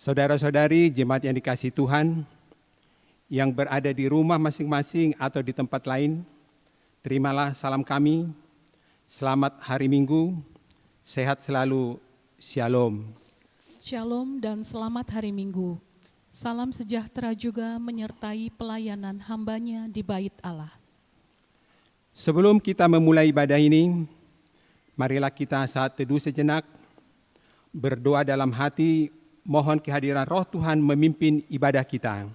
Saudara-saudari jemaat yang dikasihi Tuhan, yang berada di rumah masing-masing atau di tempat lain, terimalah salam kami. Selamat hari Minggu, sehat selalu, Shalom. Shalom dan selamat hari Minggu. Salam sejahtera juga menyertai pelayanan hamba-Nya di Bait Allah. Sebelum kita memulai ibadah ini, marilah kita saat teduh sejenak, berdoa dalam hati, mohon kehadiran Roh Tuhan memimpin ibadah kita.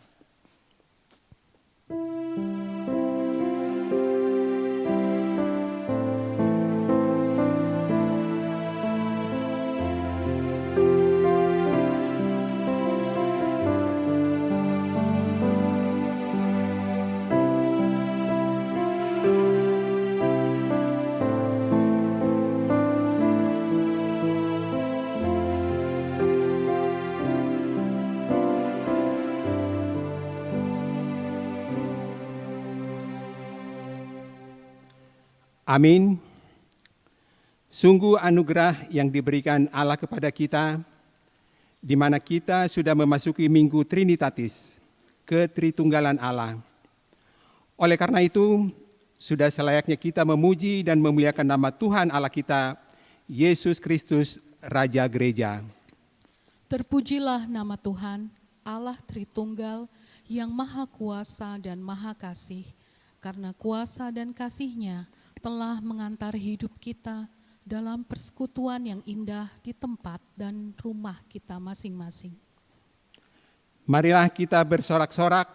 Amin. Sungguh anugerah yang diberikan Allah kepada kita, di mana kita sudah memasuki Minggu Trinitatis, ketritunggalan Allah. Oleh karena itu, sudah selayaknya kita memuji dan memuliakan nama Tuhan Allah kita, Yesus Kristus, Raja Gereja. Terpujilah nama Tuhan, Allah Tritunggal, yang Maha Kuasa dan Maha Kasih, karena kuasa dan kasih-Nya telah mengantar hidup kita dalam persekutuan yang indah di tempat dan rumah kita masing-masing. Marilah kita bersorak-sorak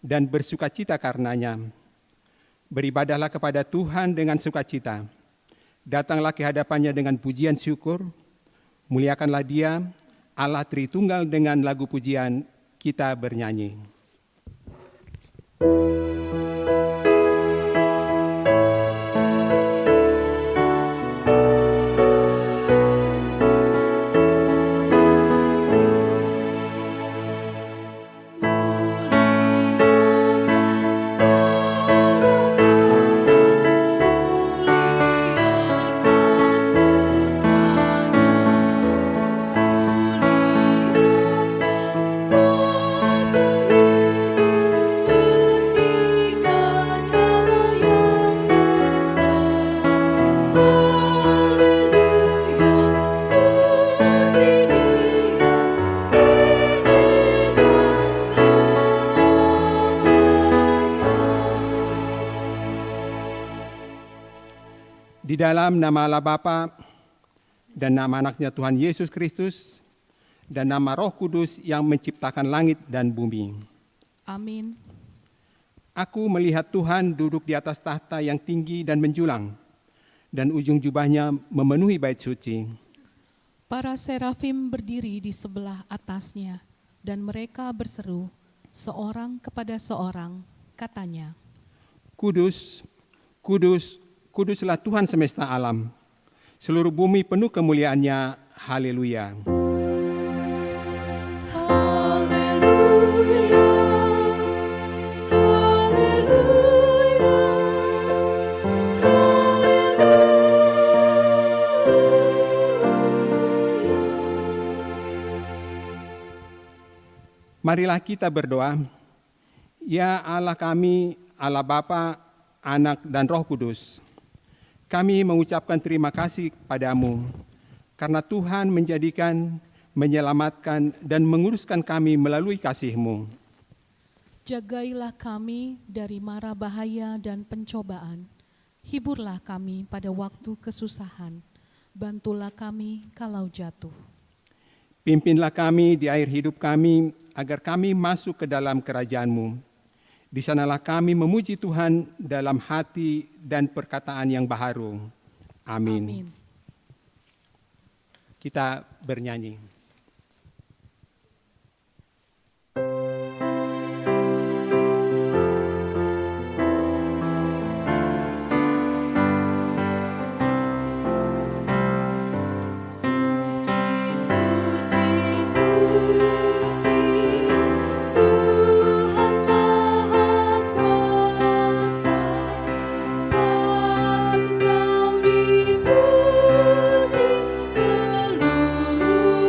dan bersukacita karenanya. Beribadahlah kepada Tuhan dengan sukacita. Datanglah ke hadapannya dengan pujian syukur. Muliakanlah Dia, Allah Tritunggal, dengan lagu pujian kita bernyanyi. Di dalam nama Allah Bapa dan nama anaknya Tuhan Yesus Kristus dan nama Roh Kudus yang menciptakan langit dan bumi. Amin. Aku melihat Tuhan duduk di atas tahta yang tinggi dan menjulang, dan ujung jubahnya memenuhi bait suci. Para serafim berdiri di sebelah atasnya, dan mereka berseru, seorang kepada seorang, katanya, Kudus, kudus, kuduslah Tuhan semesta alam. Seluruh bumi penuh kemuliaan-Nya. Haleluya. Marilah kita berdoa. Ya Allah kami, Allah Bapa, Anak dan Roh Kudus, kami mengucapkan terima kasih padamu karena Tuhan menjadikan, menyelamatkan, dan menguruskan kami melalui kasih-Mu. Jagailah kami dari mara bahaya dan pencobaan. Hiburlah kami pada waktu kesusahan. Bantulah kami kalau jatuh. Pimpinlah kami di akhir hidup kami agar kami masuk ke dalam kerajaan-Mu. Di sanalah kami memuji Tuhan dalam hati dan perkataan yang baharu. Amin. Amin. Kita bernyanyi.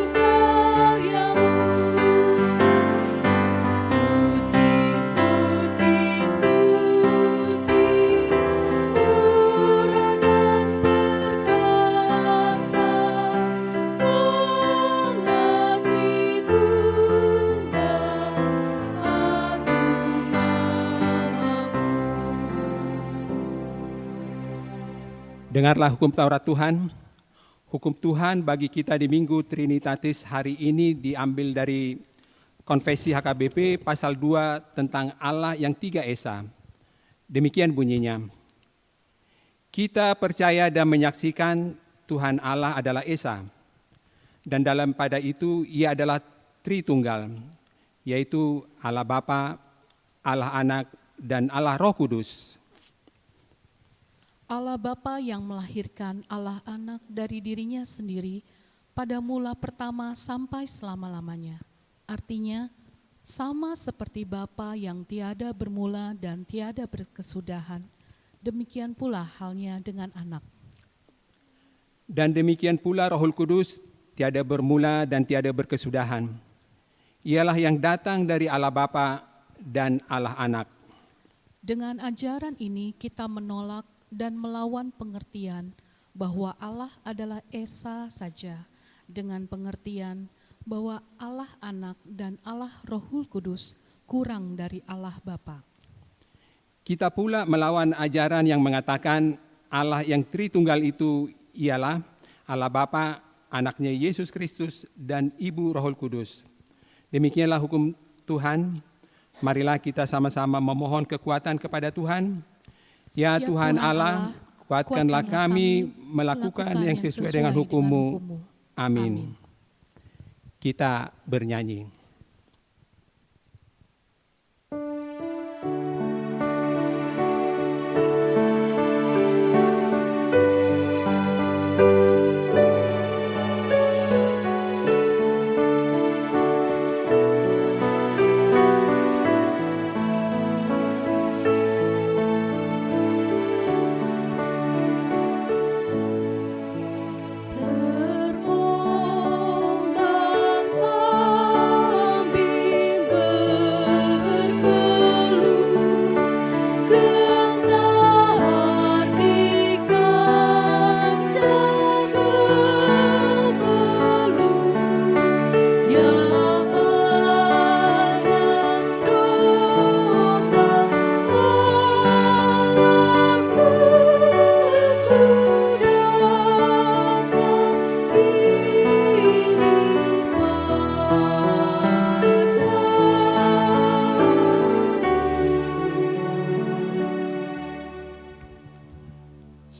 Seluruh Dengarlah hukum Taurat Tuhan. Hukum Tuhan bagi kita di Minggu Trinitatis hari ini diambil dari Konfesi HKBP pasal 2 tentang Allah yang Tiga Esa. Demikian bunyinya. Kita percaya dan menyaksikan Tuhan Allah adalah Esa, dan dalam pada itu Ia adalah Tritunggal, yaitu Allah Bapa, Allah Anak, dan Allah Roh Kudus. Allah Bapa yang melahirkan Allah Anak dari dirinya sendiri pada mula pertama sampai selama-lamanya. Artinya, sama seperti Bapa yang tiada bermula dan tiada berkesudahan, demikian pula halnya dengan Anak. Dan demikian pula Roh Kudus tiada bermula dan tiada berkesudahan. Ialah yang datang dari Allah Bapa dan Allah Anak. Dengan ajaran ini kita menolak dan melawan pengertian bahwa Allah adalah Esa saja, dengan pengertian bahwa Allah Anak dan Allah Rohul Kudus kurang dari Allah Bapa. Kita pula melawan ajaran yang mengatakan Allah yang Tritunggal itu ialah Allah Bapa, Anaknya Yesus Kristus, dan Ibu Rohul Kudus. Demikianlah hukum Tuhan. Marilah kita sama-sama memohon kekuatan kepada Tuhan. Ya Tuhan Allah, kuatkanlah kami melakukan yang sesuai dengan hukum-Mu. Amin. Kita bernyanyi.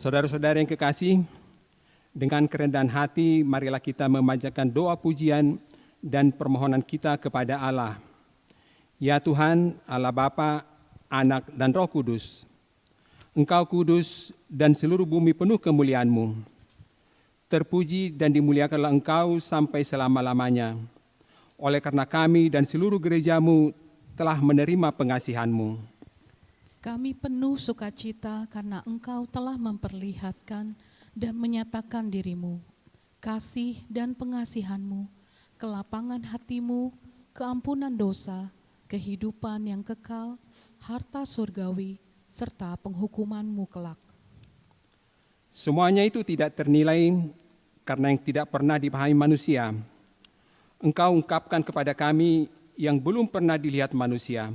Saudara-saudara yang kekasih, dengan kerendahan hati, marilah kita memanjatkan doa pujian dan permohonan kita kepada Allah. Ya Tuhan, Allah Bapa, Anak, dan Roh Kudus, Engkau kudus dan seluruh bumi penuh kemuliaan-Mu. Terpuji dan dimuliakanlah Engkau sampai selama-lamanya. Oleh karena kami dan seluruh gereja-Mu telah menerima pengasihan-Mu. Kami penuh sukacita karena Engkau telah memperlihatkan dan menyatakan diri-Mu, kasih dan pengasihan-Mu, kelapangan hati-Mu, keampunan dosa, kehidupan yang kekal, harta surgawi, serta penghukuman-Mu kelak. Semuanya itu tidak ternilai karena yang tidak pernah dipahami manusia. Engkau ungkapkan kepada kami yang belum pernah dilihat manusia.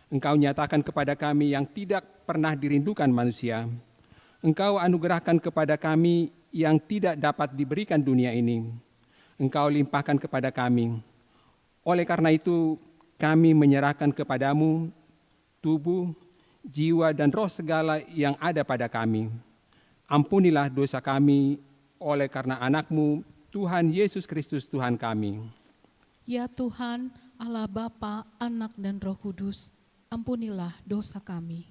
Engkau nyatakan kepada kami yang tidak pernah dirindukan manusia. Engkau anugerahkan kepada kami yang tidak dapat diberikan dunia ini. Engkau limpahkan kepada kami. Oleh karena itu, kami menyerahkan kepadamu tubuh, jiwa, dan roh segala yang ada pada kami. Ampunilah dosa kami oleh karena Anak-Mu, Tuhan Yesus Kristus Tuhan kami. Ya Tuhan, Allah Bapa, Anak, dan Roh Kudus, ampunilah dosa kami.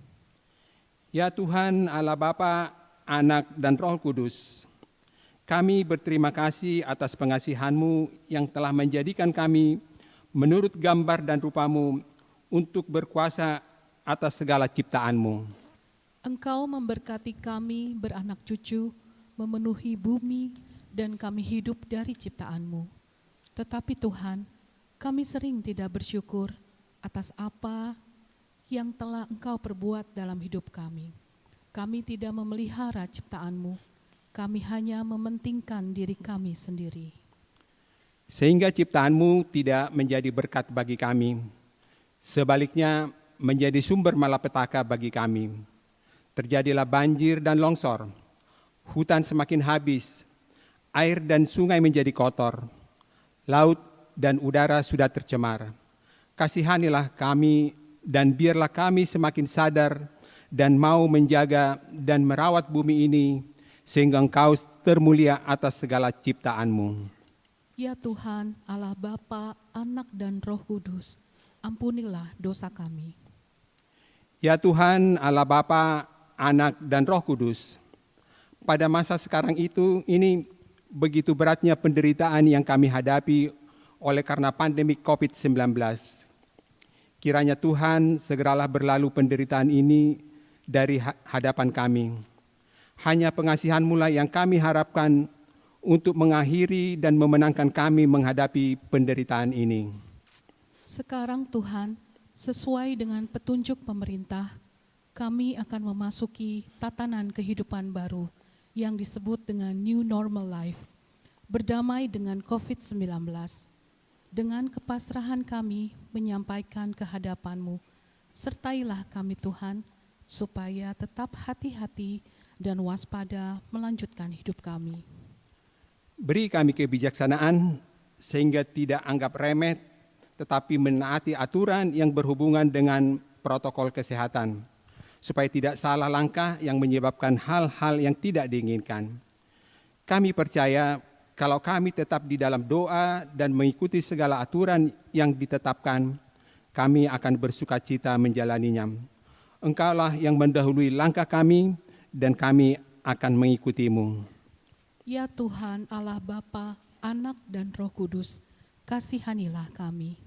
Ya Tuhan, Allah Bapa, Anak, dan Roh Kudus, kami berterima kasih atas pengasihan-Mu yang telah menjadikan kami menurut gambar dan rupa-Mu untuk berkuasa atas segala ciptaan-Mu. Engkau memberkati kami beranak cucu, memenuhi bumi, dan kami hidup dari ciptaan-Mu. Tetapi Tuhan, kami sering tidak bersyukur atas apa yang telah Engkau perbuat dalam hidup kami. Kami tidak memelihara ciptaan-Mu, kami hanya mementingkan diri kami sendiri. Sehingga ciptaan-Mu tidak menjadi berkat bagi kami, sebaliknya menjadi sumber malapetaka bagi kami. Terjadilah banjir dan longsor, hutan semakin habis, air dan sungai menjadi kotor, laut dan udara sudah tercemar. Kasihanilah kami dan biarlah kami semakin sadar dan mau menjaga dan merawat bumi ini sehingga Engkau termulia atas segala ciptaan-Mu. Ya Tuhan, Allah Bapa, Anak dan Roh Kudus, ampunilah dosa kami. Ya Tuhan, Allah Bapa, Anak dan Roh Kudus, pada masa sekarang ini begitu beratnya penderitaan yang kami hadapi oleh karena pandemi COVID-19. Kiranya Tuhan segeralah berlalu penderitaan ini dari hadapan kami. Hanya pengasihan-Mu lah yang kami harapkan untuk mengakhiri dan memenangkan kami menghadapi penderitaan ini. Sekarang Tuhan, sesuai dengan petunjuk pemerintah, kami akan memasuki tatanan kehidupan baru yang disebut dengan New Normal Life, berdamai dengan COVID-19. Dengan kepasrahan kami menyampaikan kehadapan-Mu, sertailah kami Tuhan, supaya tetap hati-hati dan waspada melanjutkan hidup kami. Beri kami kebijaksanaan sehingga tidak anggap remeh, tetapi menaati aturan yang berhubungan dengan protokol kesehatan, supaya tidak salah langkah yang menyebabkan hal-hal yang tidak diinginkan. Kami percaya kalau kami tetap di dalam doa dan mengikuti segala aturan yang ditetapkan, kami akan bersukacita menjalaninya. Engkaulah yang mendahului langkah kami dan kami akan mengikuti-Mu. Ya Tuhan, Allah Bapa, Anak dan Roh Kudus, kasihanilah kami.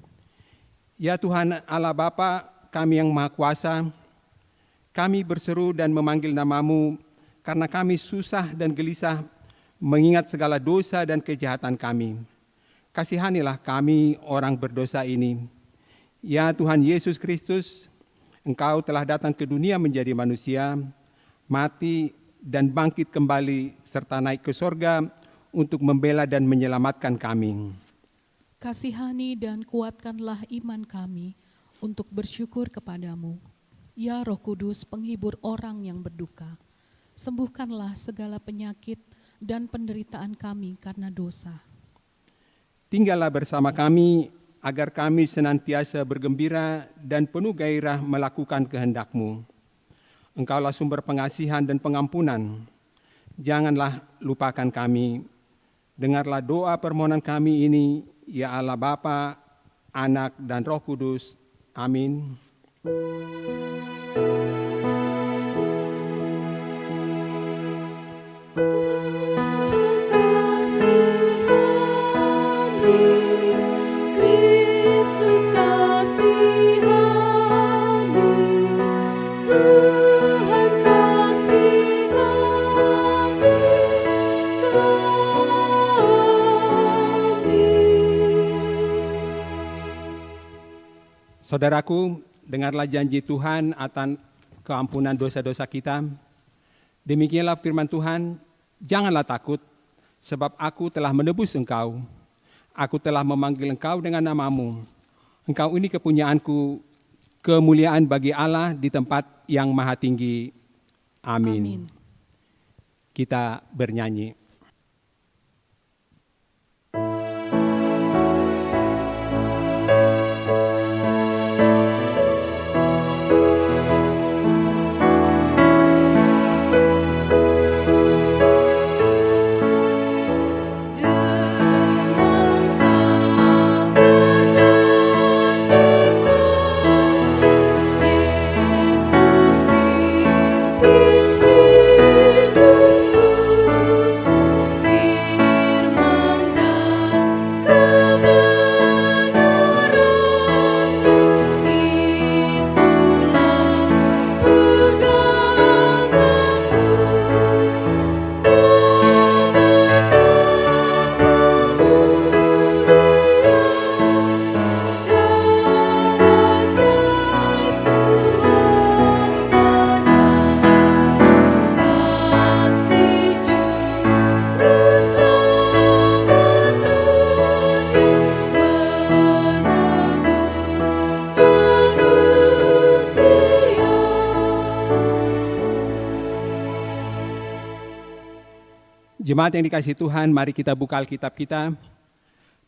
Ya Tuhan, Allah Bapa, kami yang Maha Kuasa, kami berseru dan memanggil nama-Mu karena kami susah dan gelisah mengingat segala dosa dan kejahatan kami. Kasihanilah kami orang berdosa ini. Ya Tuhan Yesus Kristus, Engkau telah datang ke dunia menjadi manusia, mati dan bangkit kembali serta naik ke sorga untuk membela dan menyelamatkan kami. Kasihani dan kuatkanlah iman kami untuk bersyukur kepadamu. Ya Roh Kudus, penghibur orang yang berduka, sembuhkanlah segala penyakit dan penderitaan kami karena dosa. Tinggallah bersama kami agar kami senantiasa bergembira dan penuh gairah melakukan kehendak-Mu. Engkaulah sumber pengasihan dan pengampunan. Janganlah lupakan kami. Dengarlah doa permohonan kami ini, ya Allah Bapa, Anak dan Roh Kudus. Amin. Saudaraku, dengarlah janji Tuhan atas keampunan dosa-dosa kita. Demikianlah firman Tuhan, janganlah takut, sebab aku telah menebus engkau. Aku telah memanggil engkau dengan nama-Mu. Engkau ini kepunyaanku, kemuliaan bagi Allah di tempat yang maha tinggi. Amin. Amin. Kita bernyanyi. Yesus pimpin hidupku. Jemaat yang dikasihi Tuhan, mari kita buka Alkitab kita.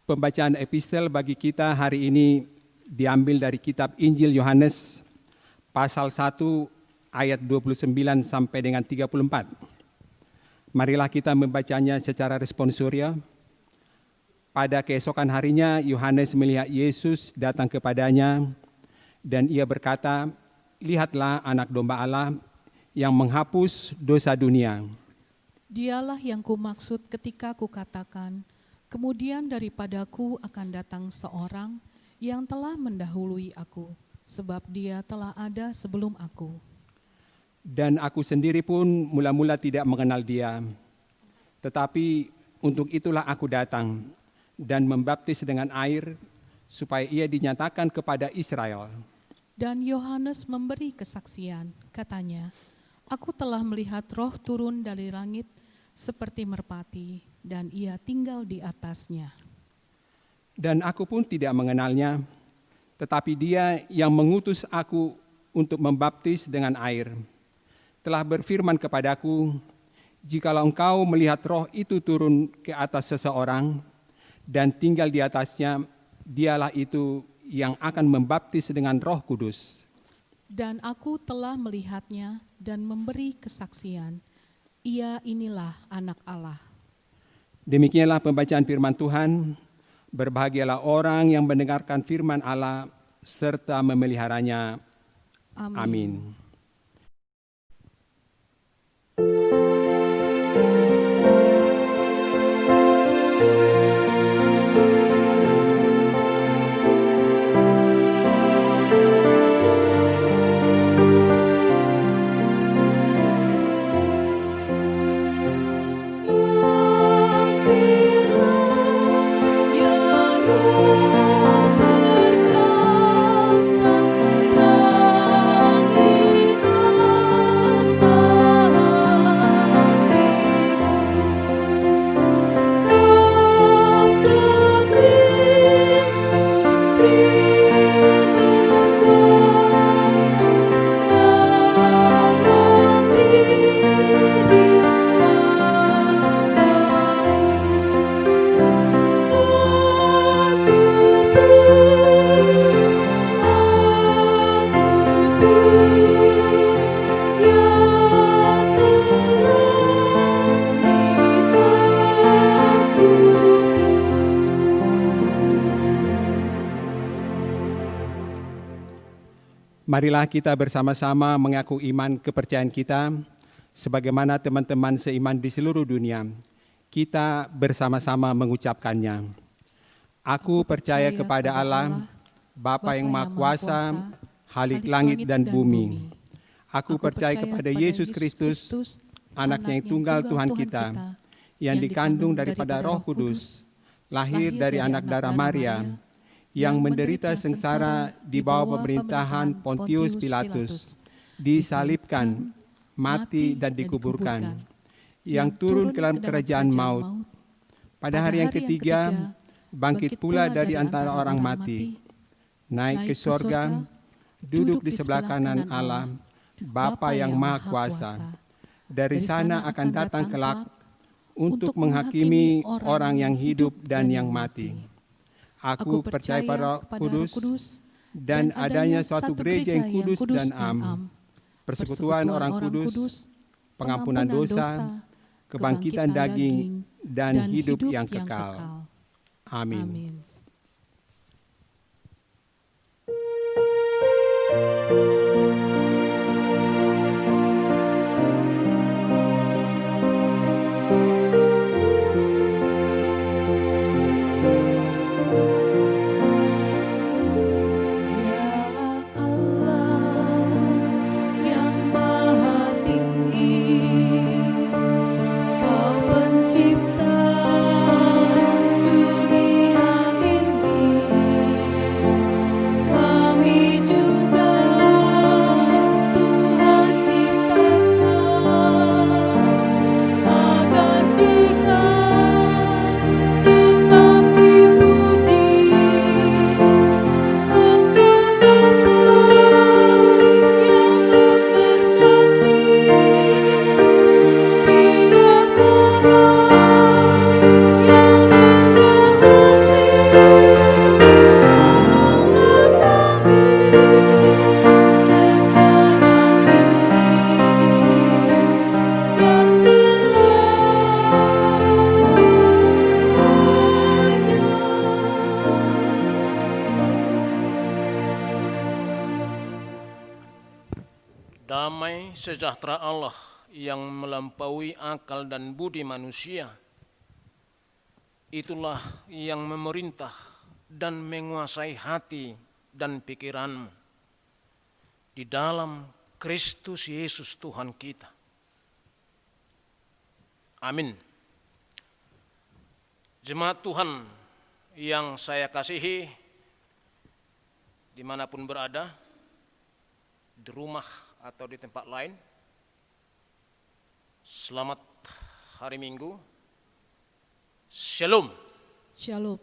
Pembacaan epistel bagi kita hari ini diambil dari kitab Injil Yohanes pasal 1 ayat 29 sampai dengan 34. Marilah kita membacanya secara responsoria. Pada keesokan harinya Yohanes melihat Yesus datang kepadanya dan ia berkata, "Lihatlah anak domba Allah yang menghapus dosa dunia." Dialah yang kumaksud ketika kukatakan, kemudian daripadaku akan datang seorang yang telah mendahului aku, sebab dia telah ada sebelum aku. Dan aku sendiri pun mula-mula tidak mengenal dia. Tetapi untuk itulah aku datang dan membaptis dengan air, supaya ia dinyatakan kepada Israel. Dan Yohanes memberi kesaksian, katanya, "Aku telah melihat Roh turun dari langit seperti merpati, dan ia tinggal di atasnya. Dan aku pun tidak mengenalnya, tetapi dia yang mengutus aku untuk membaptis dengan air, telah berfirman kepadaku, jikalau engkau melihat Roh itu turun ke atas seseorang dan tinggal di atasnya, dialah itu yang akan membaptis dengan Roh Kudus. Dan aku telah melihatnya dan memberi kesaksian, ia inilah anak Allah." Demikianlah pembacaan firman Tuhan. Berbahagialah orang yang mendengarkan firman Allah serta memeliharanya. Amin. Marilah kita bersama-sama mengaku iman kepercayaan kita, sebagaimana teman-teman seiman di seluruh dunia. Kita bersama-sama mengucapkannya. Aku percaya kepada Allah, Bapa yang Maha Kuasa, Khalik langit dan bumi. Aku percaya kepada Yesus Kristus, Anaknya yang tunggal Tuhan kita, yang dikandung daripada Roh Kudus, lahir dari anak darah Maria, yang menderita sengsara di bawah pemerintahan Pontius Pilatus, disalibkan, mati dan dikuburkan, yang turun ke dalam kerajaan maut. Pada hari yang ketiga, bangkit pula dari antara orang mati, naik ke sorga, duduk di sebelah kanan Allah, Bapa yang Maha Kuasa. Dari sana akan datang kelak untuk menghakimi orang yang hidup dan yang mati. Aku percaya pada Roh Kudus dan adanya suatu gereja yang kudus dan am, persekutuan orang kudus, pengampunan dosa, kebangkitan daging, dan hidup yang kekal. Amin. Kami juga sejahtera Allah yang melampaui akal dan budi manusia, itulah yang memerintah dan menguasai hati dan pikiranmu di dalam Kristus Yesus Tuhan kita. Amin. Jemaat Tuhan yang saya kasihi, dimanapun berada, di rumah atau di tempat lain, selamat hari Minggu. Shalom. Shalom.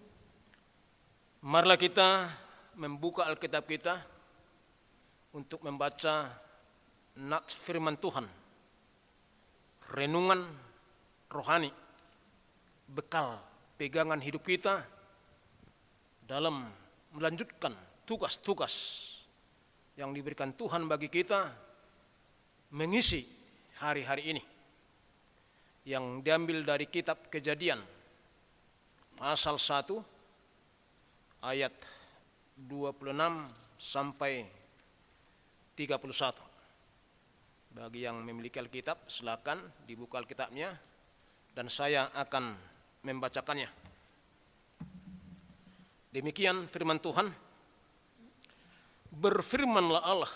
Marilah kita membuka Alkitab kita untuk membaca nats firman Tuhan, renungan rohani, bekal pegangan hidup kita dalam melanjutkan tugas-tugas yang diberikan Tuhan bagi kita mengisi hari-hari ini, yang diambil dari kitab Kejadian pasal 1 ayat 26 sampai 31. Bagi yang memiliki Alkitab, silakan dibuka Alkitabnya dan saya akan membacakannya. Demikian firman Tuhan. Berfirmanlah Allah,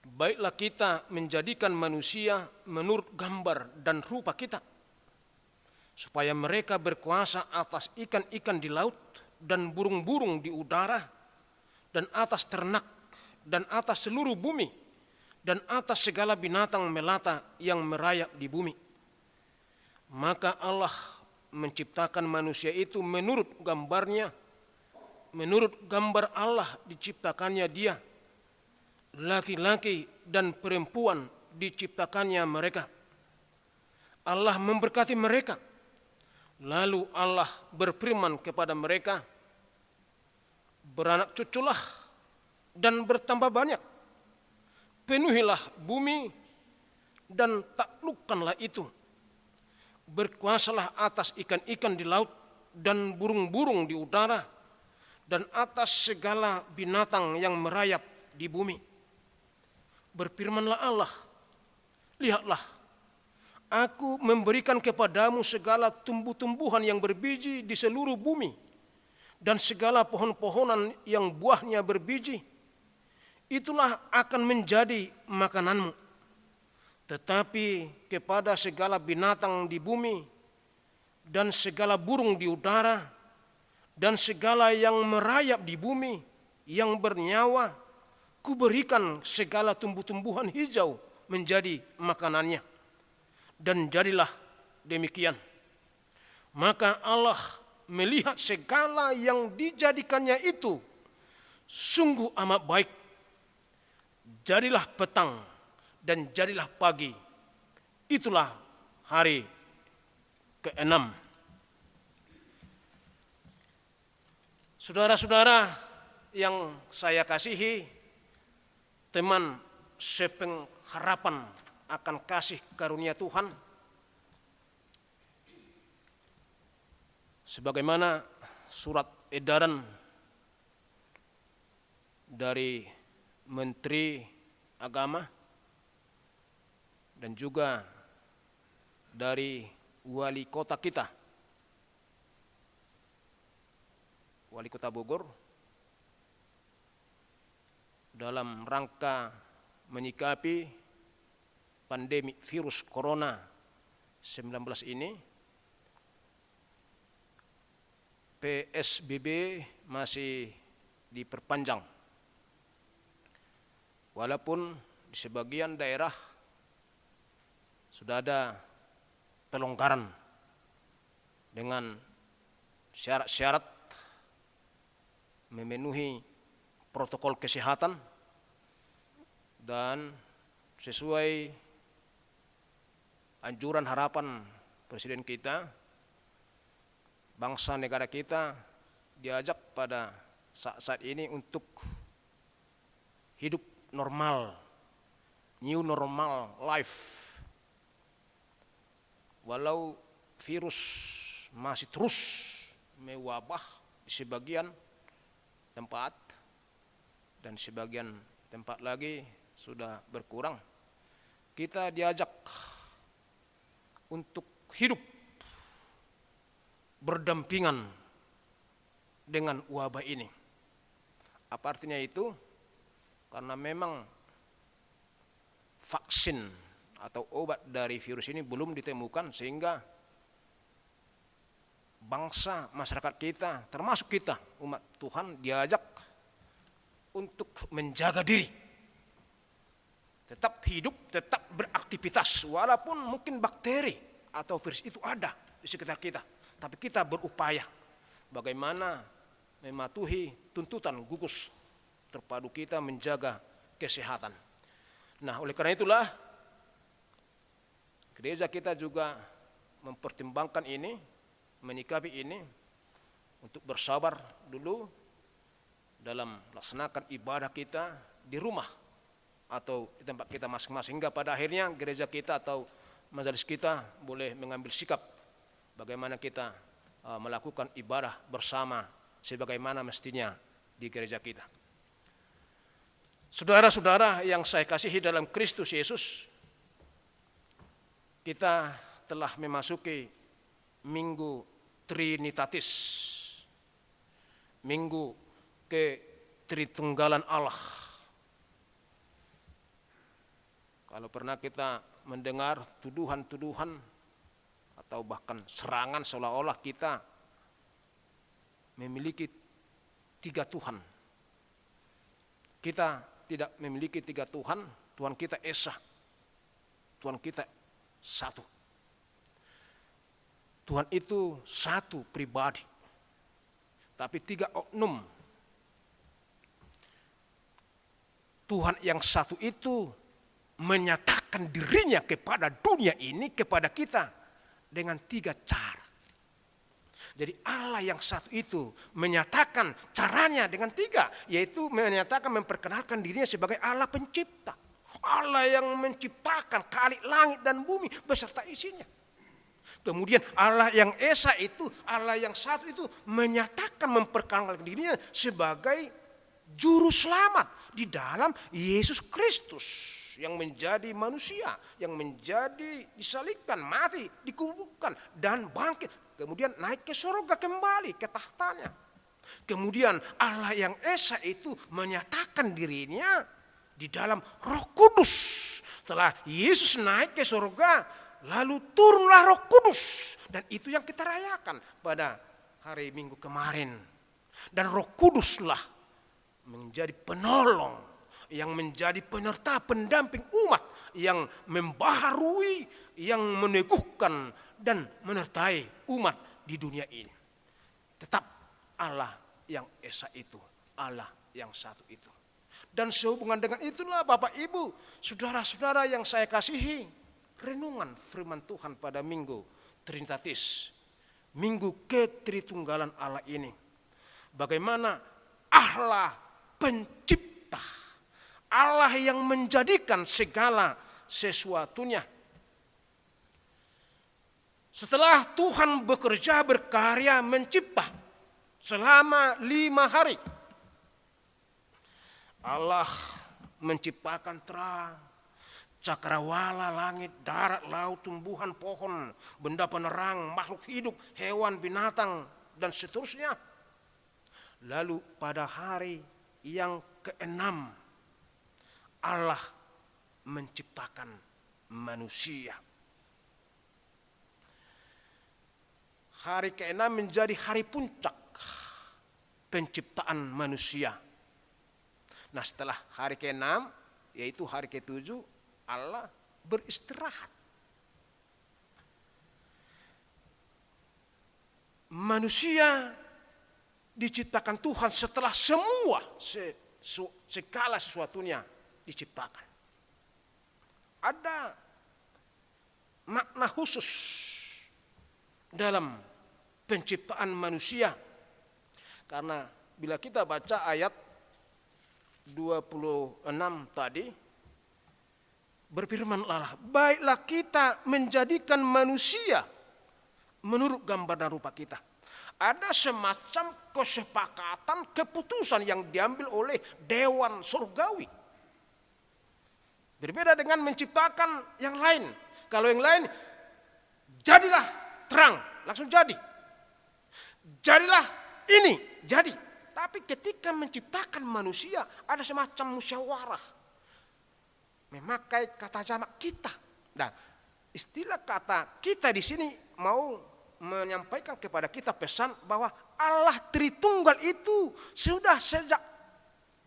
baiklah kita menjadikan manusia menurut gambar dan rupa kita, supaya mereka berkuasa atas ikan-ikan di laut dan burung-burung di udara, dan atas ternak, dan atas seluruh bumi, dan atas segala binatang melata yang merayap di bumi. Maka Allah menciptakan manusia itu menurut gambarnya, menurut gambar Allah diciptakannya dia, laki-laki dan perempuan diciptakannya mereka. Allah memberkati mereka. Lalu Allah berfirman kepada mereka, beranak cuculah dan bertambah banyak, penuhilah bumi dan taklukkanlah itu, berkuasalah atas ikan-ikan di laut dan burung-burung di udara, dan atas segala binatang yang merayap di bumi. Berfirmanlah Allah, lihatlah, aku memberikan kepadamu segala tumbuh-tumbuhan yang berbiji di seluruh bumi, dan segala pohon-pohonan yang buahnya berbiji, itulah akan menjadi makananmu. Tetapi kepada segala binatang di bumi, dan segala burung di udara, dan segala yang merayap di bumi, yang bernyawa, kuberikan segala tumbuh-tumbuhan hijau menjadi makanannya. Dan jadilah demikian. Maka Allah melihat segala yang dijadikannya itu sungguh amat baik. Jadilah petang dan jadilah pagi. Itulah hari ke-6. Saudara-saudara yang saya kasihi, teman sepengharapan akan kasih karunia Tuhan, sebagaimana surat edaran dari Menteri Agama dan juga dari wali kota kita, Wali Kota Bogor, dalam rangka menyikapi pandemi virus corona 19 ini, PSBB masih diperpanjang. Walaupun di sebagian daerah sudah ada pelonggaran dengan syarat-syarat memenuhi protokol kesehatan dan sesuai anjuran harapan Presiden kita, bangsa negara kita diajak pada saat ini untuk hidup normal, new normal life. Walau virus masih terus mewabah di sebagian tempat dan sebagian tempat lagi sudah berkurang, kita diajak untuk hidup berdampingan dengan wabah ini. Apa artinya itu? Karena memang vaksin atau obat dari virus ini belum ditemukan, sehingga bangsa, masyarakat kita, termasuk kita, umat Tuhan, diajak untuk menjaga diri. Tetap hidup, tetap beraktivitas, walaupun mungkin bakteri atau virus itu ada di sekitar kita. Tapi kita berupaya bagaimana mematuhi tuntutan gugus terpadu kita menjaga kesehatan. Nah, oleh karena itulah gereja kita juga mempertimbangkan ini, menyikapi ini, untuk bersabar dulu dalam melaksanakan ibadah kita di rumah atau di tempat kita masing-masing, hingga pada akhirnya gereja kita atau majelis kita boleh mengambil sikap bagaimana kita melakukan ibadah bersama sebagaimana mestinya di gereja kita. Saudara-saudara yang saya kasihi dalam Kristus Yesus, kita telah memasuki Minggu Trinitatis, Minggu Ketritunggalan Allah. Kalau pernah kita mendengar tuduhan-tuduhan atau bahkan serangan seolah-olah kita memiliki 3 Tuhan. Kita tidak memiliki 3 Tuhan, Tuhan kita Esa, Tuhan kita satu. Tuhan itu satu pribadi, tapi 3 oknum. Tuhan yang satu itu menyatakan dirinya kepada dunia ini, kepada kita dengan 3 cara. Jadi Allah yang satu itu menyatakan caranya dengan 3, yaitu menyatakan memperkenalkan dirinya sebagai Allah pencipta. Allah yang menciptakan kali langit dan bumi beserta isinya. Kemudian Allah yang Esa itu, Allah yang satu itu menyatakan memperkenalkan dirinya sebagai juru selamat di dalam Yesus Kristus yang menjadi manusia, yang menjadi disalibkan, mati, dikuburkan dan bangkit. Kemudian naik ke surga kembali ke tahtanya. Kemudian Allah yang Esa itu menyatakan dirinya di dalam Roh Kudus. Setelah Yesus naik ke surga, lalu turunlah Roh Kudus. Dan itu yang kita rayakan pada hari Minggu kemarin. Dan Roh Kuduslah menjadi penolong, yang menjadi penyerta pendamping umat, yang membaharui, yang meneguhkan dan menyertai umat di dunia ini. Tetap Allah yang Esa itu, Allah yang satu itu. Dan sehubungan dengan itulah Bapak Ibu, saudara-saudara yang saya kasihi, renungan firman Tuhan pada Minggu Trinitatis, Minggu Ketritunggalan Allah ini. Bagaimana Allah pencipta, Allah yang menjadikan segala sesuatunya. Setelah Tuhan bekerja berkarya mencipta selama 5 hari, Allah menciptakan terang, cakrawala, langit, darat, laut, tumbuhan, pohon, benda penerang, makhluk hidup, hewan, binatang, dan seterusnya. Lalu pada hari yang ke-6, Allah menciptakan manusia. Hari ke-6 menjadi hari puncak penciptaan manusia. Nah, setelah hari ke-6, yaitu hari ke-7, Allah beristirahat. Manusia diciptakan Tuhan setelah semua segala sesuatunya diciptakan. Ada makna khusus dalam penciptaan manusia. Karena bila kita baca ayat 26 tadi, berfirmanlah, baiklah kita menjadikan manusia menurut gambar dan rupa kita. Ada semacam kesepakatan, keputusan yang diambil oleh dewan surgawi. Berbeda dengan menciptakan yang lain. Kalau yang lain, jadilah terang, langsung jadi. Jadilah ini, jadi. Tapi ketika menciptakan manusia, ada semacam musyawarah. Memakai kata jamak kita. Nah, istilah kata kita di sini mau menyampaikan kepada kita pesan bahwa Allah Tritunggal itu sudah sejak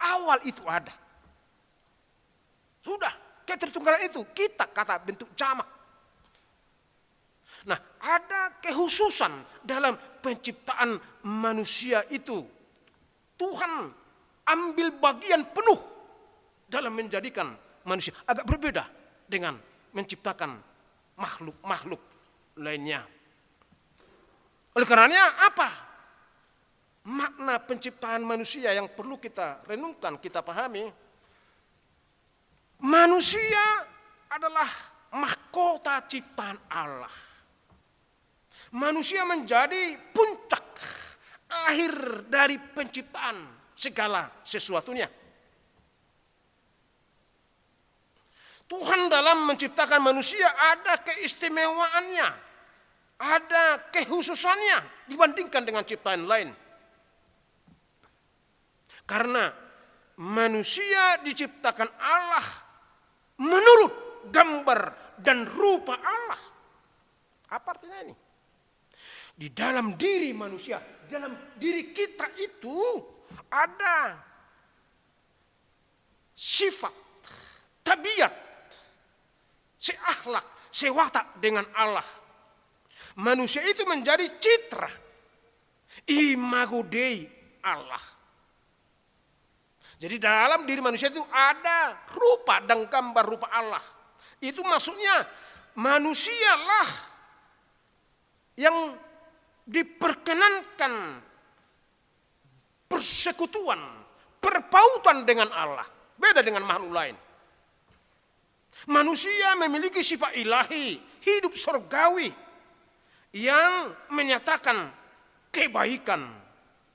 awal itu ada. Sudah, ketritunggalan itu kita kata bentuk jamak. Nah, ada kekhususan dalam penciptaan manusia itu. Tuhan ambil bagian penuh dalam menjadikan manusia. Agak berbeda dengan menciptakan makhluk-makhluk lainnya. Oleh karenanya apa? Makna penciptaan manusia yang perlu kita renungkan, kita pahami. Manusia adalah mahkota ciptaan Allah. Manusia menjadi puncak akhir dari penciptaan segala sesuatunya. Tuhan dalam menciptakan manusia ada keistimewaannya, ada kekhususannya dibandingkan dengan ciptaan lain. Karena manusia diciptakan Allah menurut gambar dan rupa Allah. Apa artinya ini? Di dalam diri manusia, dalam diri kita itu ada sifat, tabiat, seakhlak, sewatak dengan Allah. Manusia itu menjadi citra, imago Dei Allah. Jadi dalam diri manusia itu ada rupa dan gambar rupa Allah. Itu maksudnya manusialah yang diperkenankan persekutuan, perpautan dengan Allah. Beda dengan makhluk lain. Manusia memiliki sifat ilahi, hidup surgawi yang menyatakan kebaikan,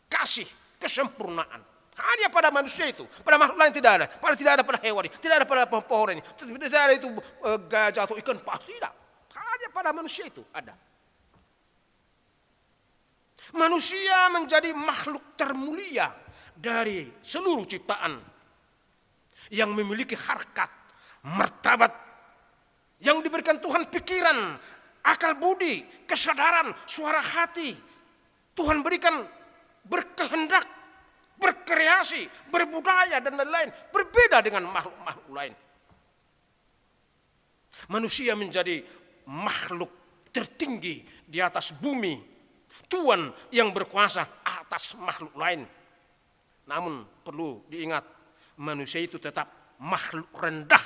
kasih, kesempurnaan. Hanya pada manusia itu, pada makhluk lain tidak ada. Tidak ada pada hewan, tidak ada pada pohon ini, tidak ada itu gajah atau ikan paus, tidak. Hanya pada manusia itu ada. Manusia menjadi makhluk termulia dari seluruh ciptaan yang memiliki harkat, martabat, yang diberikan Tuhan pikiran, akal budi, kesadaran, suara hati. Tuhan berikan berkehendak, berkreasi, berbudaya dan lain-lain. Berbeda dengan makhluk-makhluk lain. Manusia menjadi makhluk tertinggi di atas bumi. Tuhan yang berkuasa atas makhluk lain. Namun perlu diingat, manusia itu tetap makhluk rendah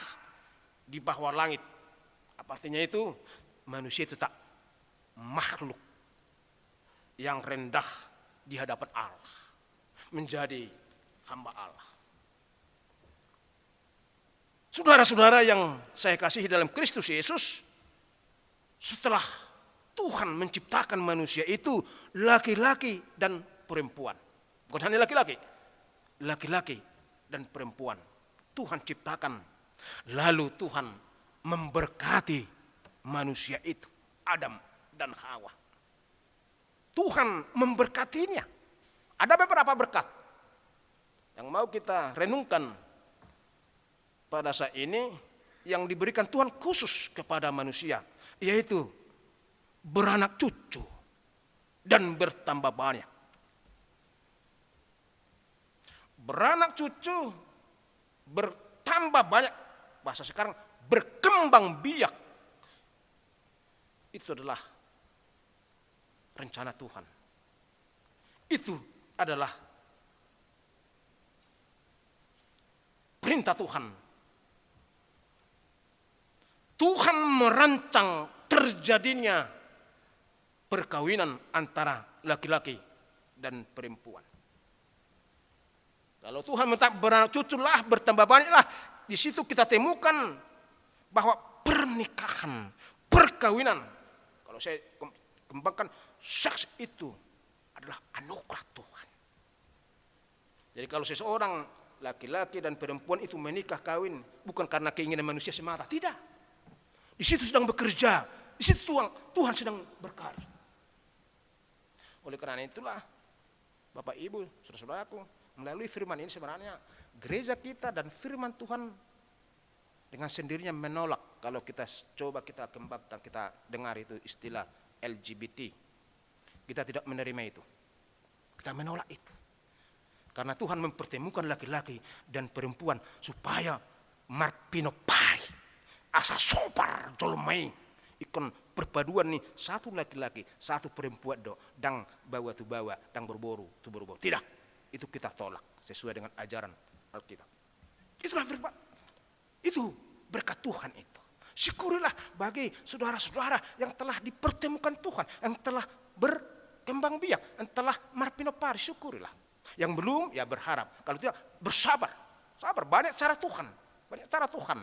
di bawah langit. Apa artinya itu? Manusia itu tetap makhluk yang rendah di hadapan Allah. Menjadi hamba Allah. Saudara-saudara yang saya kasihi dalam Kristus Yesus, setelah Tuhan menciptakan manusia itu laki-laki dan perempuan. Bukan hanya laki-laki. Laki-laki dan perempuan. Tuhan ciptakan. Lalu Tuhan memberkati manusia itu. Adam dan Hawa. Tuhan memberkatinya. Ada beberapa berkat yang mau kita renungkan pada saat ini yang diberikan Tuhan khusus kepada manusia. Yaitu beranak cucu dan bertambah banyak. Beranak cucu, bertambah banyak, bahasa sekarang berkembang biak. Itu adalah rencana Tuhan. Itu adalah perintah Tuhan. Tuhan merancang terjadinya perkawinan antara laki-laki dan perempuan. Kalau Tuhan minta beranak cuculah, bertambah banyaklah, di situ kita temukan bahwa pernikahan, perkawinan, kalau saya kembangkan, seks itu adalah anugerah Tuhan. Jadi kalau seseorang laki-laki dan perempuan itu menikah kawin bukan karena keinginan manusia semata, tidak. Di situ sedang bekerja, di situ Tuhan sedang berkarya. Oleh karena itulah Bapak Ibu, saudara-saudaraku, melalui firman ini sebenarnya gereja kita dan firman Tuhan dengan sendirinya menolak kalau kita coba kita kembangkan, kita dengar itu istilah LGBT. Kita tidak menerima itu. Kita menolak itu. Karena Tuhan mempertemukan laki-laki dan perempuan supaya marpinopari, asa sopar jolmai, ikon perpaduan nih satu laki-laki, satu perempuan dang bawa tu bawa, dang berboru tu berboru. Tidak, itu kita tolak sesuai dengan ajaran Alkitab. Itulah firman. Itu berkat Tuhan itu. Syukurilah bagi saudara-saudara yang telah dipertemukan Tuhan, yang telah berkembang biak, yang telah marpinopari, syukurilah. Yang belum, ya berharap. Kalau tidak, bersabar. Sabar, banyak cara Tuhan. Banyak cara Tuhan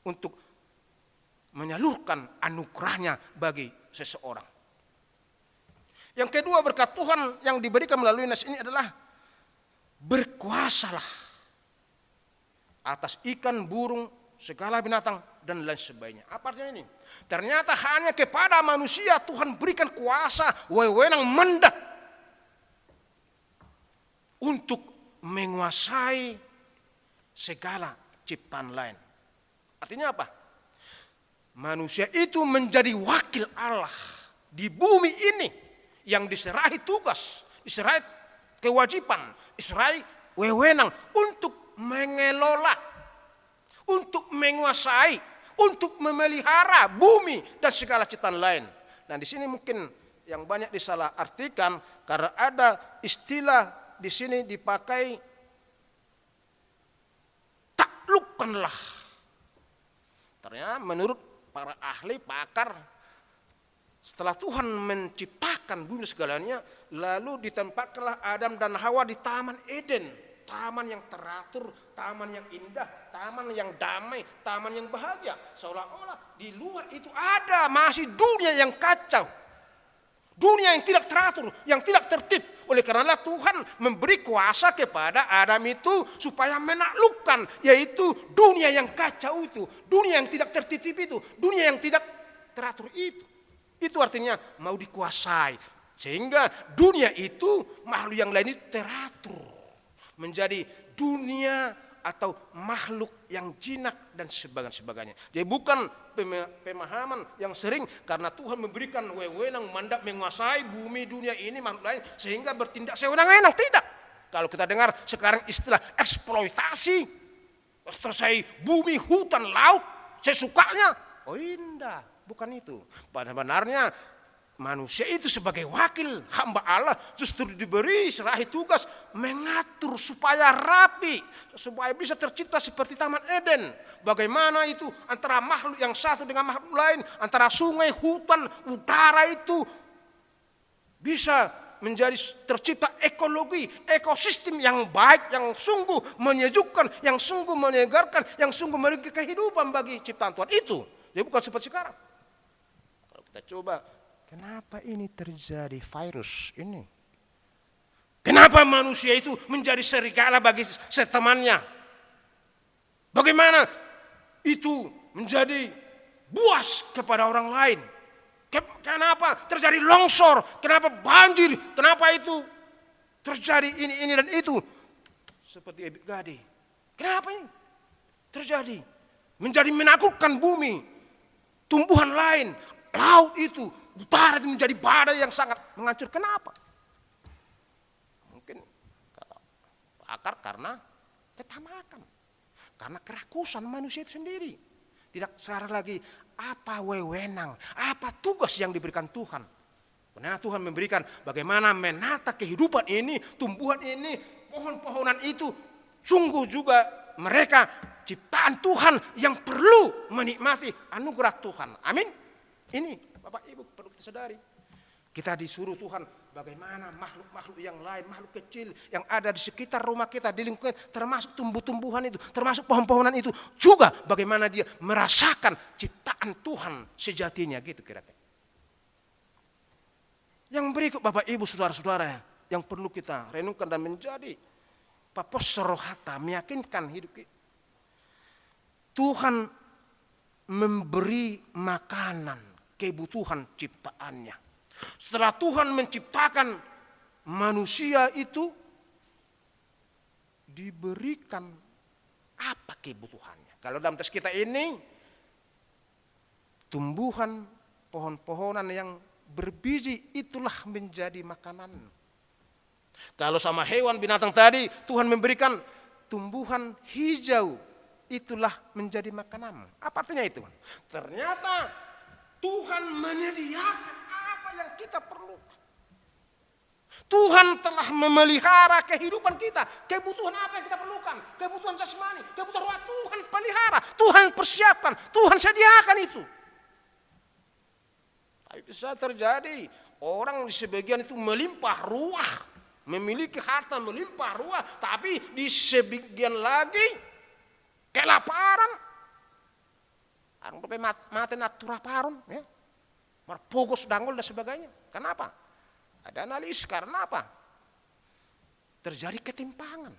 untuk menyalurkan anugerahnya bagi seseorang. Yang kedua berkat Tuhan yang diberikan melalui nas ini adalah berkuasalah atas ikan, burung, segala binatang, dan lain sebagainya. Apa artinya ini? Ternyata hanya kepada manusia Tuhan berikan kuasa, wewenang mendak untuk menguasai segala ciptaan lain. Artinya apa? Manusia itu menjadi wakil Allah di bumi ini yang diserahi tugas, diserahi kewajiban, diserahi wewenang untuk mengelola, untuk menguasai, untuk memelihara bumi dan segala ciptaan lain. Nah, di sini mungkin yang banyak disalahartikan karena ada istilah di sini dipakai taklukkanlah. Ternyata menurut para ahli pakar, setelah Tuhan menciptakan bumi segalanya, lalu ditempatkanlah Adam dan Hawa di Taman Eden, taman yang teratur, taman yang indah, taman yang damai, taman yang bahagia. Seolah-olah di luar itu ada masih dunia yang kacau, dunia yang tidak teratur, yang tidak tertib. Oleh karena Tuhan memberi kuasa kepada Adam itu supaya menaklukkan, yaitu dunia yang kacau itu, dunia yang tidak tertib itu, dunia yang tidak teratur itu. Itu artinya mau dikuasai. Sehingga dunia itu, makhluk yang lain itu teratur. Menjadi dunia atau makhluk yang jinak dan sebagainya. Jadi bukan pemahaman yang sering karena Tuhan memberikan wewenang mandat menguasai bumi dunia ini makhluk lain sehingga bertindak sewenang-wenang. Tidak. Kalau kita dengar sekarang istilah eksploitasi, selesai bumi, hutan, laut, sesukanya. Oh indah, bukan itu. Benar-benarnya manusia itu sebagai wakil hamba Allah justru diberi serahi tugas mengatur supaya rapi, supaya bisa tercipta seperti Taman Eden. Bagaimana itu antara makhluk yang satu dengan makhluk lain, antara sungai, hutan, udara itu bisa menjadi tercipta ekologi, ekosistem yang baik, yang sungguh menyejukkan, yang sungguh menyegarkan, yang sungguh memberi kehidupan bagi ciptaan Tuhan itu. Jadi bukan seperti sekarang. Kalau kita coba, kenapa ini terjadi virus ini? Kenapa manusia itu menjadi serigala bagi temannya? Bagaimana itu menjadi buas kepada orang lain? Kenapa terjadi longsor? Kenapa banjir? Kenapa itu terjadi ini dan itu? Seperti Ebit Gade. Kenapa ini terjadi? Menjadi menakutkan bumi. Tumbuhan lain, laut itu, utara itu menjadi badai yang sangat menghancurkan. Kenapa? Mungkin akar karena ketamakan, karena kerakusan manusia itu sendiri. Tidak sadar lagi apa wewenang, apa tugas yang diberikan Tuhan. Karena Tuhan memberikan bagaimana menata kehidupan ini, tumbuhan ini, pohon-pohonan itu, sungguh juga mereka ciptaan Tuhan yang perlu menikmati anugerah Tuhan. Amin. Ini Bapak Ibu perlu kita sadari. Kita disuruh Tuhan bagaimana makhluk-makhluk yang lain, makhluk kecil yang ada di sekitar rumah kita, di lingkungan, termasuk tumbuh-tumbuhan itu, termasuk pohon-pohonan itu, juga bagaimana dia merasakan ciptaan Tuhan sejatinya, gitu kira-kira. Yang berikut Bapak Ibu saudara-saudara yang perlu kita renungkan dan menjadi paposrohata, meyakinkan hidup kita. Tuhan memberi makanan kebutuhan ciptaannya. Setelah Tuhan menciptakan manusia itu, diberikan apa kebutuhannya. Kalau dalam teks kita ini, tumbuhan, pohon-pohonan yang berbiji itulah menjadi makanan. Kalau sama hewan binatang tadi, Tuhan memberikan tumbuhan hijau, itulah menjadi makanan. Apa artinya itu? Ternyata Tuhan menyediakan apa yang kita perlukan. Tuhan telah memelihara kehidupan kita. Kebutuhan apa yang kita perlukan? Kebutuhan jasmani, kebutuhan roh, Tuhan pelihara, Tuhan persiapkan, Tuhan sediakan itu. Tapi bisa terjadi orang di sebagian itu melimpah ruah, memiliki harta melimpah ruah, tapi di sebagian lagi kelaparan. Arung mati natura parun, ya. Marpogos dangol dan sebagainya. Kenapa? Ada analis karena apa? Terjadi ketimpangan,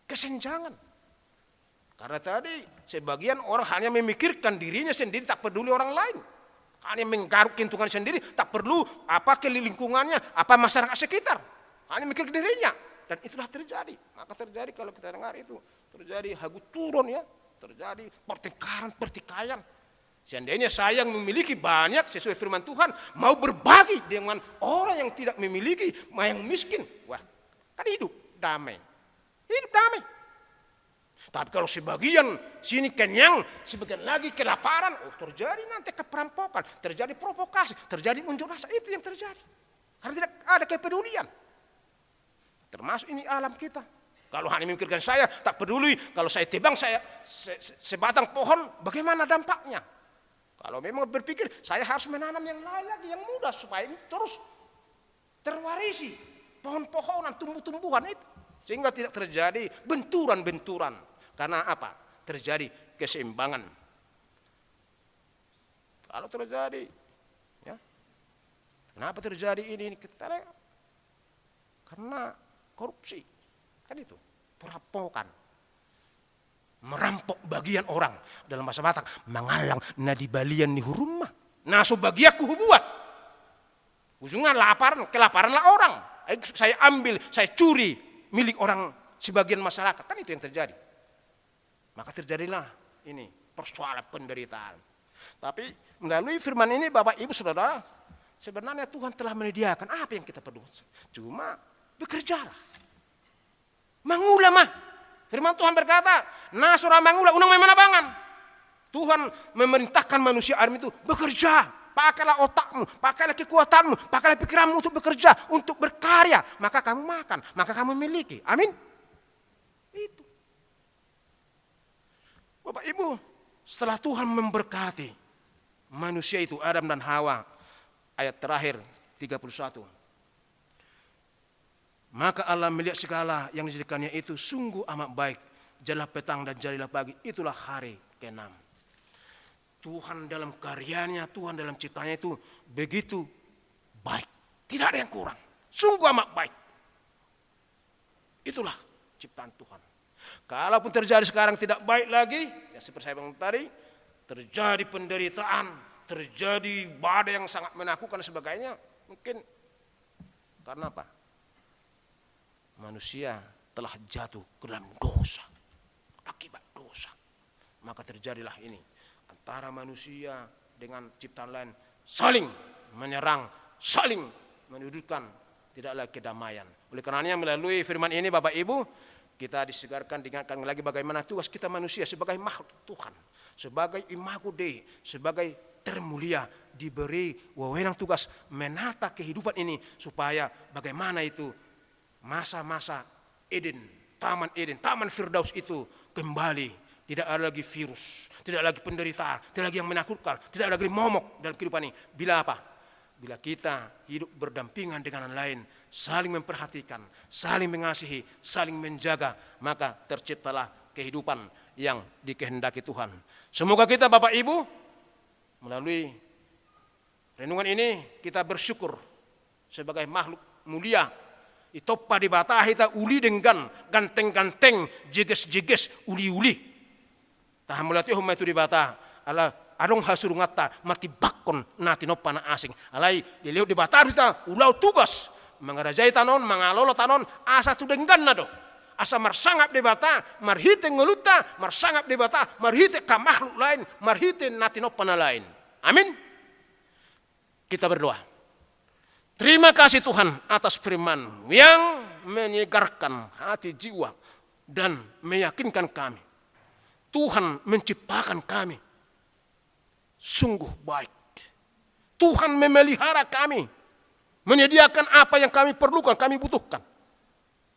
kesenjangan. Karena tadi sebagian orang hanya memikirkan dirinya sendiri, tak peduli orang lain. Hanya menggaruk keuntungan sendiri, tak perlu apa ke lingkungannya, apa masyarakat sekitar. Hanya mikir dirinya. Dan itulah terjadi. Maka terjadi kalau kita dengar itu, terjadi hagu turun, ya. Terjadi pertikaian. Seandainya saya yang memiliki banyak sesuai firman Tuhan, mau berbagi dengan orang yang tidak memiliki, yang miskin, wah, kan hidup damai. Hidup damai. Tapi kalau sebagian sini kenyang, sebagian lagi kelaparan, terjadi nanti keperampokan, terjadi provokasi, terjadi unjuk rasa, itu yang terjadi. Karena tidak ada kepedulian. Termasuk ini alam kita. Kalau hanya memikirkan saya, tak peduli. Kalau saya tebang sebatang pohon, bagaimana dampaknya? Kalau memang berpikir, saya harus menanam yang lain lagi, yang mudah, supaya ini terus terwarisi. Pohon-pohonan, tumbuh-tumbuhan itu. Sehingga tidak terjadi benturan-benturan. Karena apa? Terjadi keseimbangan. Kalau terjadi, ya, kenapa terjadi ini? Karena korupsi. Kan itu, perampokan. Merampok bagian orang. Dalam bahasa Batak, mengalang nadi balian ni rumah. Naso bagiaku buat. Ujungnya kelaparanlah orang. Saya ambil, saya curi milik orang sebagian masyarakat. Kan itu yang terjadi. Maka terjadilah ini persoalan penderitaan. Tapi melalui firman ini Bapak Ibu Saudara, sebenarnya Tuhan telah menyediakan apa yang kita perlu. Cuma bekerjalah. Mangulah mah. Firman Tuhan berkata, nasura mangulah unang memanabangan. Tuhan memerintahkan manusia Adam itu bekerja. Pakailah otakmu, pakailah kekuatanmu, pakailah pikiranmu untuk bekerja, untuk berkarya. Maka kamu makan, maka kamu memiliki. Amin. Itu. Bapak Ibu, setelah Tuhan memberkati manusia itu, Adam dan Hawa, ayat terakhir 31. Maka Allah melihat segala yang disediakannya itu sungguh amat baik. Jadilah petang dan jadilah pagi, itulah hari ke-6. Tuhan dalam karyanya, Tuhan dalam ciptanya itu begitu baik. Tidak ada yang kurang. Sungguh amat baik. Itulah ciptaan Tuhan. Kalaupun terjadi sekarang tidak baik lagi, ya seperti saya bilang tadi, terjadi penderitaan, terjadi badai yang sangat menakutkan dan sebagainya, mungkin karena apa? Manusia telah jatuh ke dalam dosa, akibat dosa. Maka terjadilah ini, antara manusia dengan ciptaan lain saling menyerang, saling mendudukan, tidak lagi kedamaian. Oleh karenanya melalui firman ini Bapak Ibu, kita disegarkan, diingatkan lagi bagaimana tugas kita manusia sebagai makhluk Tuhan, sebagai imago Dei, sebagai termulia, diberi wewenang tugas menata kehidupan ini supaya bagaimana itu masa-masa Eden, taman Firdaus itu kembali. Tidak ada lagi virus, tidak lagi penderitaan, tidak lagi yang menakutkan, tidak ada lagi momok dalam kehidupan ini. Bila apa? Bila kita hidup berdampingan dengan yang lain, saling memperhatikan, saling mengasihi, saling menjaga, maka terciptalah kehidupan yang dikehendaki Tuhan. Semoga kita Bapak Ibu, melalui renungan ini kita bersyukur sebagai makhluk mulia Itoppa di bata hita uli dengan ganteng-ganteng, jeges-jeges, uli-uli. Tahan mulat humma itu di bata. Ala adong hasurungata mati bakon nati noppa na asing. Alai liliu di bata hita ulau tugas. Mengarajai tanon, mangalolo tanon, asa tu dengan nado. Asa marsangap di bata, marhite ngeluta, marsangap di bata, marhite ka makhluk lain, marhite nati noppa na lain. Amin. Kita berdoa. Terima kasih Tuhan atas firman yang menyegarkan hati jiwa dan meyakinkan kami. Tuhan menciptakan kami sungguh baik. Tuhan memelihara kami, menyediakan apa yang kami perlukan, kami butuhkan.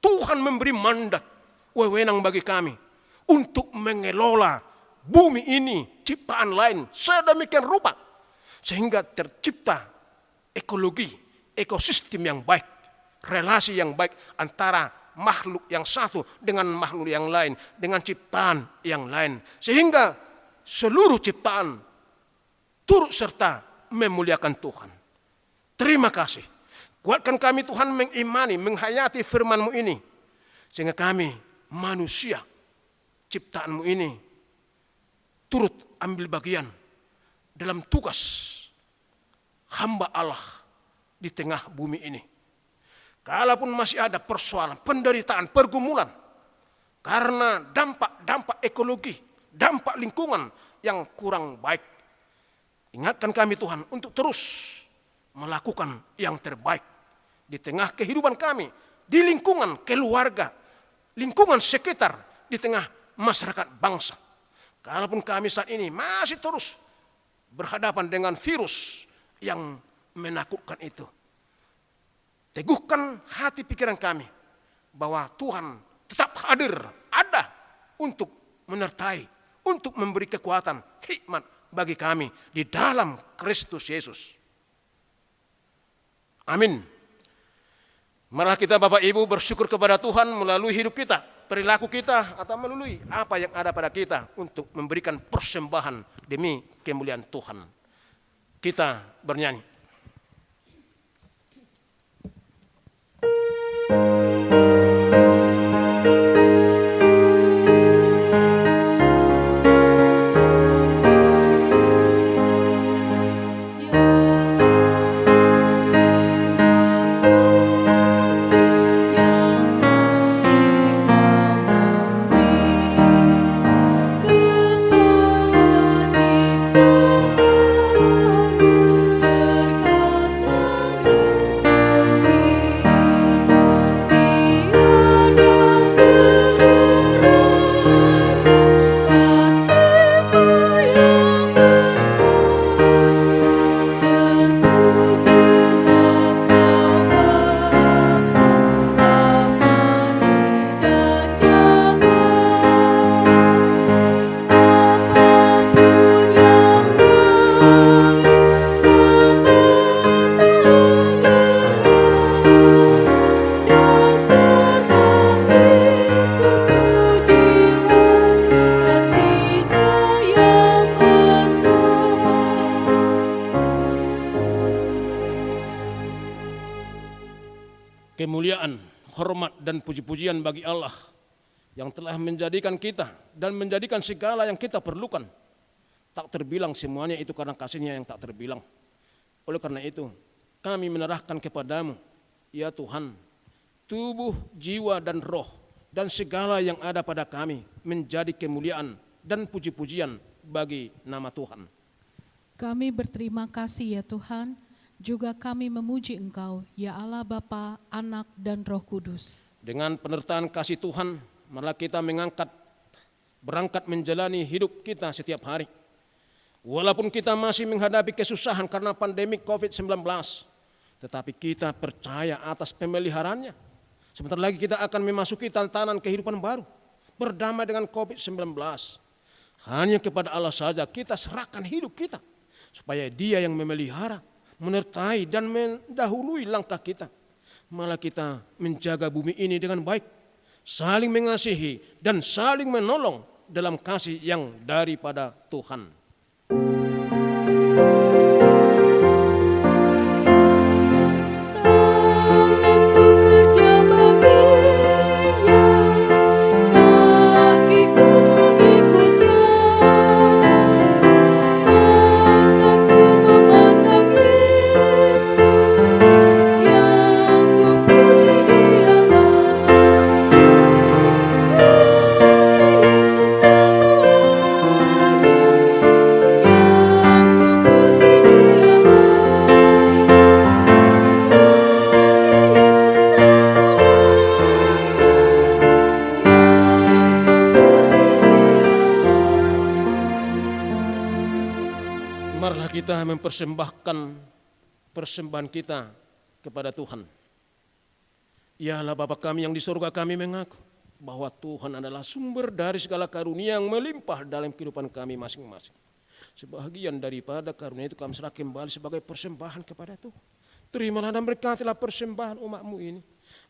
Tuhan memberi mandat, wewenang bagi kami untuk mengelola bumi ini, ciptaan lain sedemikian rupa sehingga tercipta ekologi, ekosistem yang baik, relasi yang baik antara makhluk yang satu dengan makhluk yang lain, dengan ciptaan yang lain. Sehingga seluruh ciptaan turut serta memuliakan Tuhan. Terima kasih. Kuatkan kami Tuhan mengimani, menghayati firman-Mu ini. Sehingga kami manusia ciptaan-Mu ini turut ambil bagian dalam tugas hamba Allah di tengah bumi ini. Kalaupun masih ada persoalan, penderitaan, pergumulan karena dampak ekologi, dampak lingkungan yang kurang baik, ingatkan kami Tuhan untuk terus melakukan yang terbaik di tengah kehidupan kami, di lingkungan keluarga, lingkungan sekitar, di tengah masyarakat bangsa. Kalaupun kami saat ini masih terus berhadapan dengan virus yang menakutkan itu, teguhkan hati pikiran kami bahwa Tuhan tetap hadir, ada untuk menyertai, untuk memberi kekuatan, hikmat bagi kami di dalam Kristus Yesus. Amin. Marilah kita Bapak Ibu bersyukur kepada Tuhan melalui hidup kita, perilaku kita, atau melalui apa yang ada pada kita untuk memberikan persembahan demi kemuliaan Tuhan. Kita bernyanyi. Kemuliaan, hormat dan puji-pujian bagi Allah yang telah menjadikan kita dan menjadikan segala yang kita perlukan. Tak terbilang semuanya itu karena kasih-Nya yang tak terbilang. Oleh karena itu, kami menyerahkan kepadamu, ya Tuhan, tubuh, jiwa dan roh dan segala yang ada pada kami menjadi kemuliaan dan puji-pujian bagi nama Tuhan. Kami berterima kasih ya Tuhan, juga kami memuji Engkau, ya Allah Bapa, Anak dan Roh Kudus. Dengan penyertaan kasih Tuhan, marilah kita berangkat menjalani hidup kita setiap hari. Walaupun kita masih menghadapi kesusahan karena pandemi COVID-19, tetapi kita percaya atas pemeliharaannya. Sebentar lagi kita akan memasuki tantangan kehidupan baru, berdamai dengan COVID-19. Hanya kepada Allah saja kita serahkan hidup kita, supaya Dia yang memelihara, menyertai dan mendahului langkah kita. Malah kita menjaga bumi ini dengan baik, saling mengasihi dan saling menolong dalam kasih yang daripada Tuhan. Tanganku kerja Marilah kita mempersembahkan persembahan kita kepada Tuhan. Ialah Bapa kami yang di surga, kami mengaku bahwa Tuhan adalah sumber dari segala karunia yang melimpah dalam kehidupan kami masing-masing. Sebahagian daripada karunia itu kami serahkan kembali sebagai persembahan kepada Tuhan. Terimalah dan berkatilah persembahan umat-Mu ini,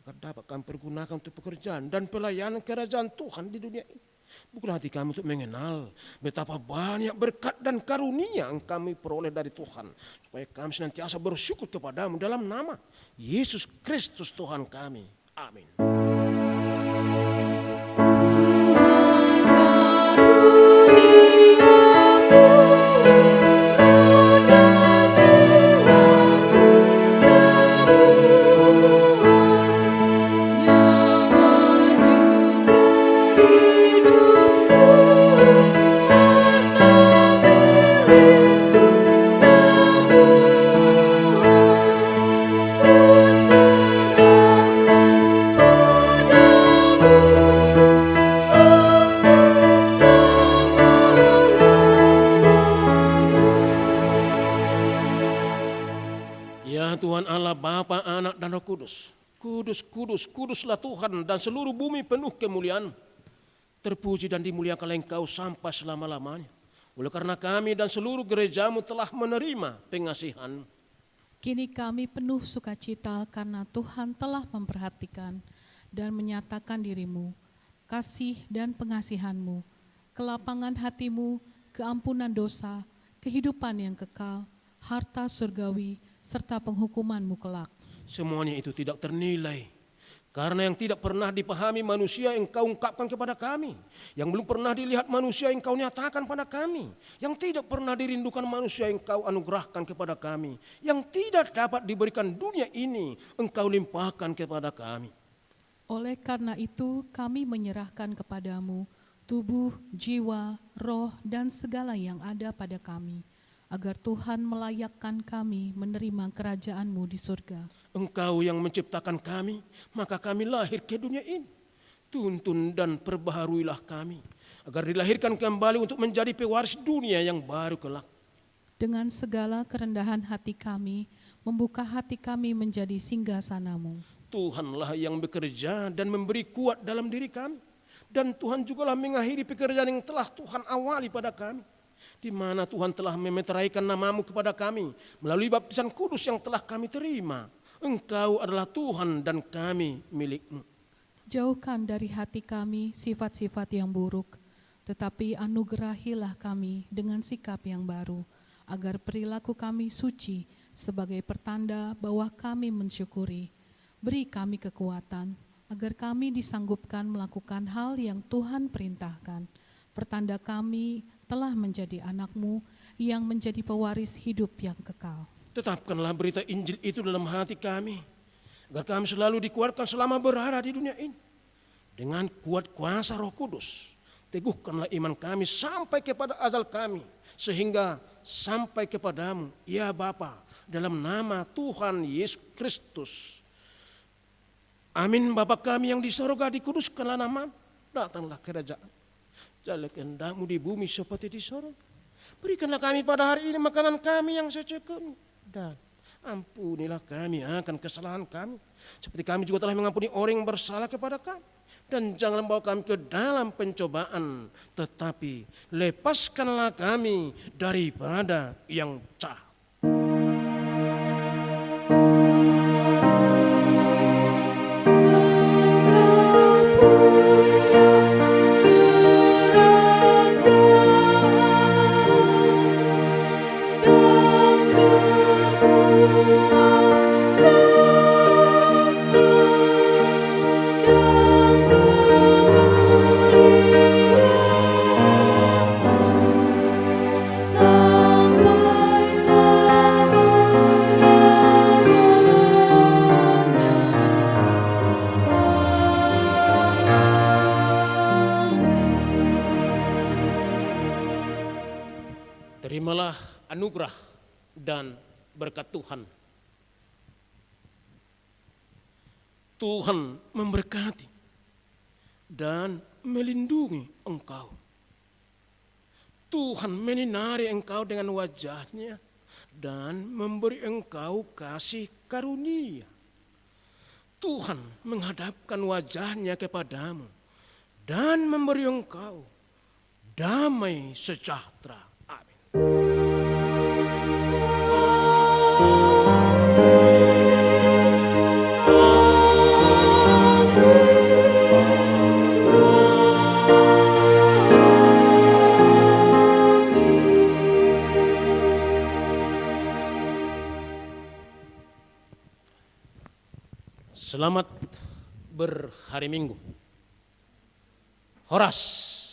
agar dapat kami pergunakan untuk pekerjaan dan pelayanan kerajaan Tuhan di dunia ini. Bukalah hati kami untuk mengenal betapa banyak berkat dan karunia yang kami peroleh dari Tuhan, supaya kami senantiasa bersyukur kepadamu dalam nama Yesus Kristus Tuhan kami. Amin. Ya Tuhan Allah, Bapa, Anak, dan Roh Kudus. Kudus, kudus, kuduslah Tuhan, dan seluruh bumi penuh kemuliaan. Terpuji dan dimuliakanlah Engkau sampai selama-lamanya. Oleh karena kami dan seluruh gereja-Mu telah menerima pengasihan. Kini kami penuh sukacita karena Tuhan telah memperhatikan dan menyatakan diri-Mu, kasih dan pengasihan-Mu, kelapangan hati-Mu, keampunan dosa, kehidupan yang kekal, harta surgawi, serta penghukuman-Mu kelak. Semuanya itu tidak ternilai, karena yang tidak pernah dipahami manusia Engkau ungkapkan kepada kami, yang belum pernah dilihat manusia Engkau nyatakan pada kami, yang tidak pernah dirindukan manusia Engkau anugerahkan kepada kami, yang tidak dapat diberikan dunia ini Engkau limpahkan kepada kami. Oleh karena itu kami menyerahkan kepadamu tubuh, jiwa, roh, dan segala yang ada pada kami, agar Tuhan melayakkan kami menerima kerajaan-Mu di surga. Engkau yang menciptakan kami, maka kami lahir ke dunia ini. Tuntun dan perbaharuilah kami, agar dilahirkan kembali untuk menjadi pewaris dunia yang baru kelak. Dengan segala kerendahan hati kami, membuka hati kami menjadi singgasana-Mu. Tuhanlah yang bekerja dan memberi kuat dalam diri kami. Dan Tuhan jugalah mengakhiri pekerjaan yang telah Tuhan awali pada kami, di mana Tuhan telah memeteraikan nama-Mu kepada kami melalui baptisan kudus yang telah kami terima. Engkau adalah Tuhan dan kami milik-Mu. Jauhkan dari hati kami sifat-sifat yang buruk, tetapi anugerahilah kami dengan sikap yang baru, agar perilaku kami suci sebagai pertanda bahwa kami mensyukuri. Beri kami kekuatan, agar kami disanggupkan melakukan hal yang Tuhan perintahkan. Pertanda kami telah menjadi anak-Mu yang menjadi pewaris hidup yang kekal. Tetapkanlah berita Injil itu dalam hati kami, agar kami selalu dikuatkan selama berada di dunia ini. Dengan kuat kuasa Roh Kudus, teguhkanlah iman kami sampai kepada azal kami, sehingga sampai kepadamu, ya Bapa, dalam nama Tuhan Yesus Kristus. Amin. Bapa kami yang di sorga, dikuduskanlah nama, datanglah kerajaan. Jadilah kehendak-Mu di bumi seperti di sorga. Berikanlah kami pada hari ini makanan kami yang secukupnya, dan ampunilah kami akan kesalahan kami, seperti kami juga telah mengampuni orang yang bersalah kepada kami. Dan jangan membawa kami ke dalam pencobaan, tetapi lepaskanlah kami daripada yang jahat. Terimalah anugerah dan berkat Tuhan. Tuhan memberkati dan melindungi engkau. Tuhan menyinari engkau dengan wajah-Nya dan memberi engkau kasih karunia. Tuhan menghadapkan wajah-Nya kepadamu dan memberi engkau damai sejahtera. Amin. Selamat berhari Minggu. Horas.